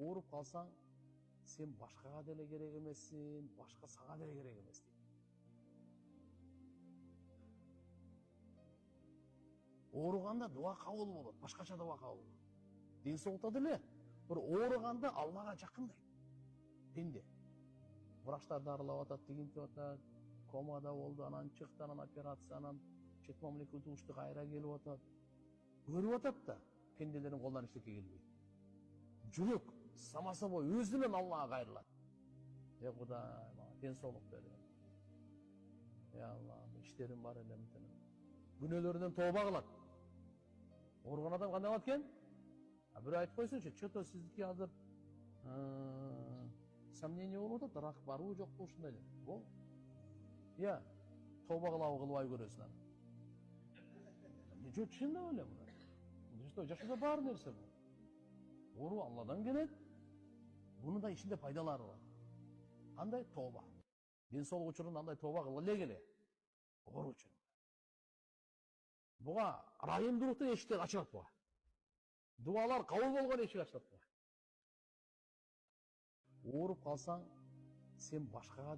Ооруп калсаң, сен башкага деле керек эмессиң, башка сага деле керек эмес дейт. Ооруганда дуа кабыл болот, башкача дуа кабыл болот. Ден соолукта деле бир ооруганда Аллага жакындайт. Пенде. Врачтар дарылап атат, тигинтип атат, комада болду, анан чыкты, анан операциянан чет мамлекет угушту кайра келип атат. Көрүп атат да, пенделердин колунан эчтеке келбейт. Жүрөк сама собой өзүнөн Аллага кайрылат. Кудай, мага ден соолук бер. Алла, иштерим бар эле мынтен. Күнөөлөрүнөн тооба кылат. Ооруган адам кандай болот экен? Бирөө айтып койсунчу, чото сиздики азыр сомнение болуп атат, рак барбы жокпу ушундай деп. Бул тооба кылабы кылбай көрөсүн аны. Жок, чындап эле бул. Жашоодо бар нерсе бул. Оору Алладан келет. Bunun da içinde faydaları var. Андай tövbe. Ден соолук учурунда андай tövbe кыла эле келе. Оору үчүн. Буга райымдуулуктун эшиктери ачылат буга. Дуалар кабыл болгон эшик ачылат буга. Ооруп калсаң, сен башкага